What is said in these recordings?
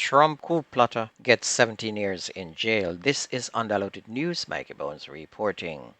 Trump coup plotter gets 17 years in jail. This is Undiluted News. Mikey Bones reporting.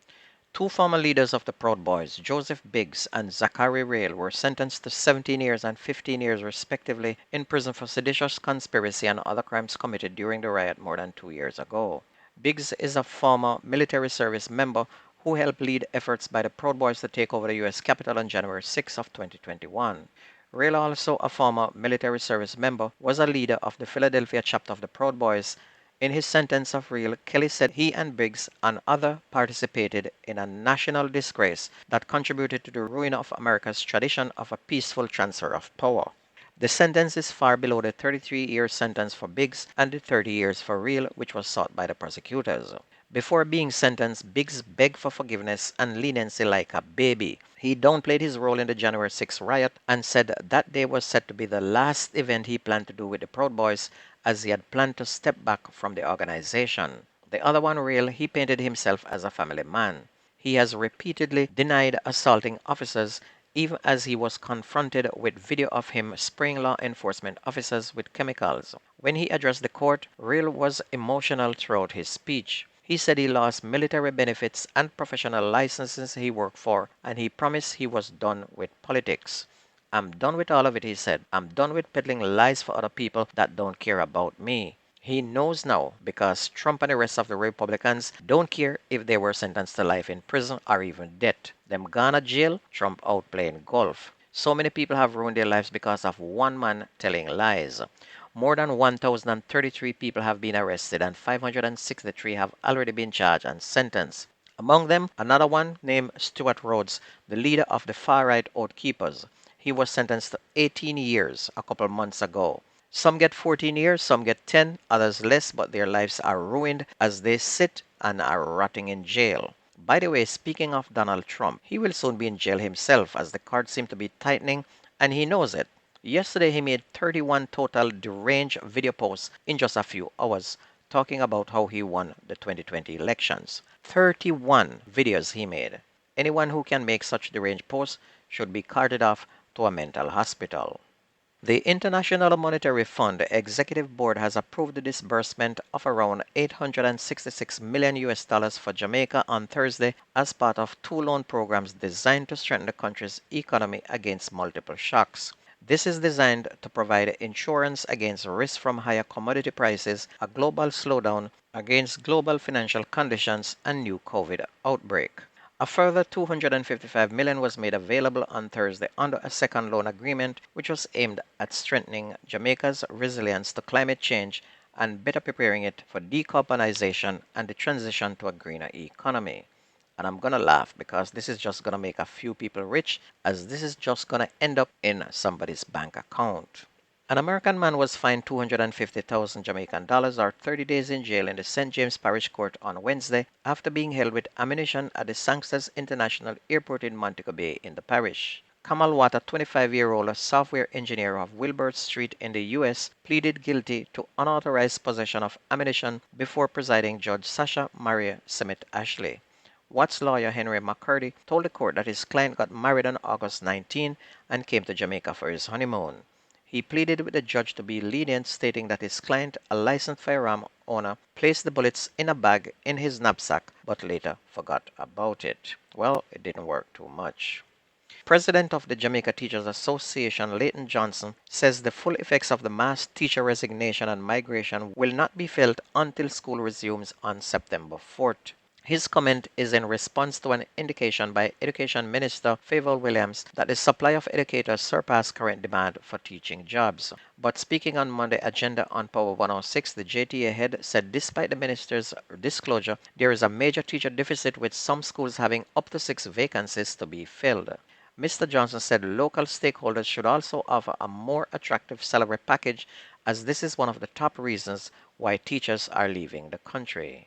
Two former leaders of the Proud Boys, Joseph Biggs and Zachary Rehl, were sentenced to 17 years and 15 years respectively in prison for seditious conspiracy and other crimes committed during the riot more than 2 years ago. Biggs is a former military service member who helped lead efforts by the Proud Boys to take over the U.S. Capitol on January 6 of 2021. Rehl, also a former military service member, was a leader of the Philadelphia chapter of the Proud Boys. In his sentence of Rehl, Kelly said he and Biggs and others participated in a national disgrace that contributed to the ruin of America's tradition of a peaceful transfer of power. The sentence is far below the 33-year sentence for Biggs and the 30 years for Rehl, which was sought by the prosecutors. Before being sentenced, Biggs begged for forgiveness and leniency like a baby. He downplayed his role in the January 6 riot and said that day was said to be the last event he planned to do with the Proud Boys, as he had planned to step back from the organization. The other one, Rehl, he painted himself as a family man. He has repeatedly denied assaulting officers, even as he was confronted with video of him spraying law enforcement officers with chemicals. When he addressed the court, Rehl was emotional throughout his speech. He said he lost military benefits and professional licenses he worked for, and he promised he was done with politics. I'm done with all of it, he said. I'm done with peddling lies for other people that don't care about me. He knows now because Trump and the rest of the Republicans don't care if they were sentenced to life in prison or even death. Them gone to jail, Trump out playing golf. So many people have ruined their lives because of one man telling lies. More than 1,033 people have been arrested and 563 have already been charged and sentenced. Among them, another one named Stuart Rhodes, the leader of the far-right Oath Keepers. He was sentenced to 18 years a couple months ago. Some get 14 years, some get 10, others less, but their lives are ruined as they sit and are rotting in jail. By the way, speaking of Donald Trump, he will soon be in jail himself as the cards seem to be tightening, and he knows it. Yesterday he made 31 total deranged video posts in just a few hours, talking about how he won the 2020 elections. 31 videos he made. Anyone who can make such deranged posts should be carted off to a mental hospital. The International Monetary Fund Executive Board has approved the disbursement of around $866 million for Jamaica on Thursday as part of two loan programs designed to strengthen the country's economy against multiple shocks. This is designed to provide insurance against risk from higher commodity prices, a global slowdown, against global financial conditions, and new COVID outbreak. A further $255 million was made available on Thursday under a second loan agreement, which was aimed at strengthening Jamaica's resilience to climate change and better preparing it for decarbonization and the transition to a greener economy. And I'm going to laugh because this is just going to make a few people rich, as this is just going to end up in somebody's bank account. An American man was fined 250,000 Jamaican dollars or 30 days in jail in the St. James Parish Court on Wednesday after being held with ammunition at the Sangsters International Airport in Montego Bay in the parish. Kamal Watt, a 25-year-old software engineer of Wilbur Street in the U.S., pleaded guilty to unauthorized possession of ammunition before presiding Judge Sasha Maria Sept Ashley. Watt's lawyer Henry McCurdy told the court that his client got married on August 19 and came to Jamaica for his honeymoon. He pleaded with the judge to be lenient, stating that his client, a licensed firearm owner, placed the bullets in a bag in his knapsack but later forgot about it. Well, it didn't work too much. President of the Jamaica Teachers Association, Leighton Johnson, says the full effects of the mass teacher resignation and migration will not be felt until school resumes on September 4th. His comment is in response to an indication by Education Minister Favour Williams that the supply of educators surpassed current demand for teaching jobs. But speaking on Monday agenda on Power 106, the JTA head said despite the minister's disclosure, there is a major teacher deficit with some schools having up to 6 vacancies to be filled. Mr. Johnson said local stakeholders should also offer a more attractive salary package, as this is one of the top reasons why teachers are leaving the country.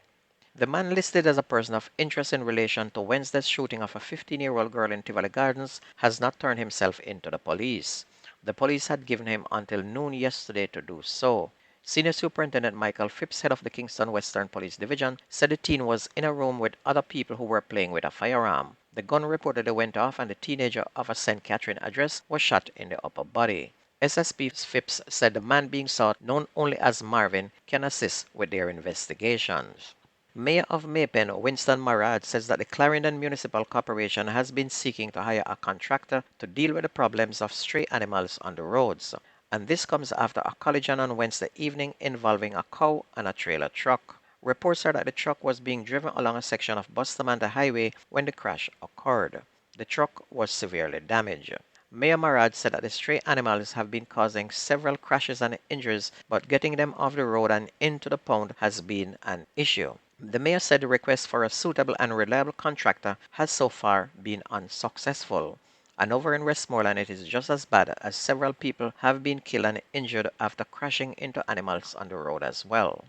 The man listed as a person of interest in relation to Wednesday's shooting of a 15-year-old girl in Tivoli Gardens has not turned himself into the police. The police had given him until noon yesterday to do so. Senior Superintendent Michael Phipps, head of the Kingston Western Police Division, said the teen was in a room with other people who were playing with a firearm. The gun reportedly went off and the teenager of a St. Catherine address was shot in the upper body. SSP Phipps said the man being sought, known only as Marvin, can assist with their investigations. Mayor of Maypen, Winston Marad, says that the Clarendon Municipal Corporation has been seeking to hire a contractor to deal with the problems of stray animals on the roads. And this comes after a collision on Wednesday evening involving a cow and a trailer truck. Reports are that the truck was being driven along a section of Bustamante Highway when the crash occurred. The truck was severely damaged. Mayor Marad said that the stray animals have been causing several crashes and injuries, but getting them off the road and into the pond has been an issue. The mayor said the request for a suitable and reliable contractor has so far been unsuccessful. And over in Westmoreland, it is just as bad, as several people have been killed and injured after crashing into animals on the road as well.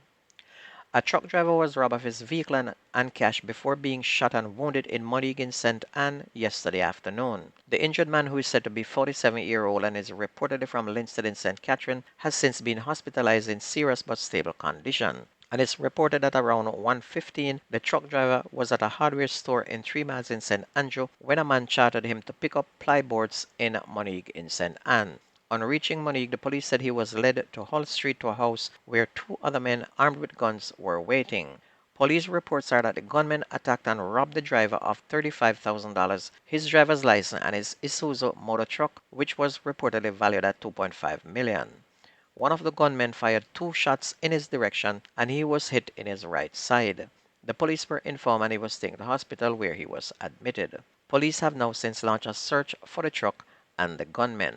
A truck driver was robbed of his vehicle and cash before being shot and wounded in Monigan, St. Anne yesterday afternoon. The injured man, who is said to be 47-year-old and is reportedly from Linstead in St. Catherine, has since been hospitalized in serious but stable condition. And it's reported that around 1:15, the truck driver was at a hardware store in 3 Miles in St. Andrew when a man chartered him to pick up plyboards in Monique in St. Anne. On reaching Monique, the police said he was led to Hull Street to a house where 2 other men armed with guns were waiting. Police reports are that the gunmen attacked and robbed the driver of $35,000, his driver's license, and his Isuzu motor truck, which was reportedly valued at $2.5 million. One of the gunmen fired 2 shots in his direction, and he was hit in his right side. The police were informed and he was taken to hospital where he was admitted. Police have now since launched a search for the truck and the gunmen.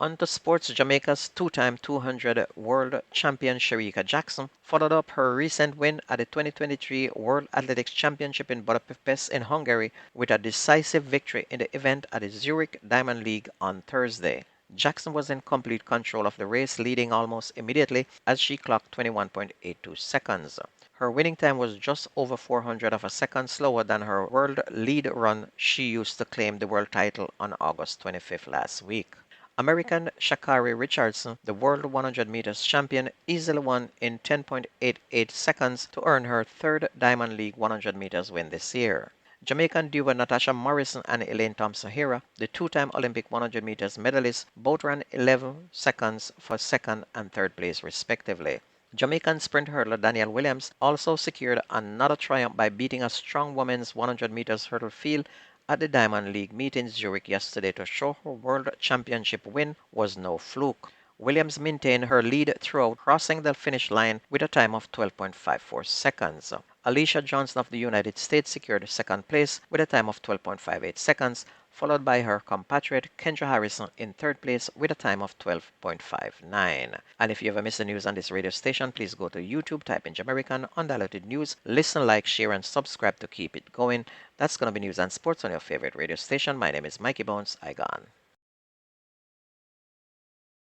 On to sports. Jamaica's 2-time 200 world champion Shericka Jackson followed up her recent win at the 2023 World Athletics Championship in Budapest in Hungary with a decisive victory in the event at the Zurich Diamond League on Thursday. Jackson was in complete control of the race, leading almost immediately as she clocked 21.82 seconds. Her winning time was just over 400 of a second slower than her world lead run she used to claim the world title on August 25th last week. American Sha'Carri Richardson, the world 100 meters champion, easily won in 10.88 seconds to earn her 3rd Diamond League 100 meters win this year. Jamaican duo Natasha Morrison and Elaine Thompson-Herah, the 2-time Olympic 100 meters medalists, both ran 11 seconds for 2nd and 3rd place respectively. Jamaican sprint hurdler Danielle Williams also secured another triumph by beating a strong women's 100 meters hurdle field at the Diamond League meet in Zurich yesterday to show her world championship win was no fluke. Williams maintained her lead throughout, crossing the finish line with a time of 12.54 seconds. Alicia Johnson of the United States secured 2nd place with a time of 12.58 seconds, followed by her compatriot Kendra Harrison in 3rd place with a time of 12.59. And if you ever miss the news on this radio station, please go to YouTube, type in Jamaican Undiluted News, listen, like, share, and subscribe to keep it going. That's going to be news and sports on your favorite radio station. My name is Mikey Bones. I gone.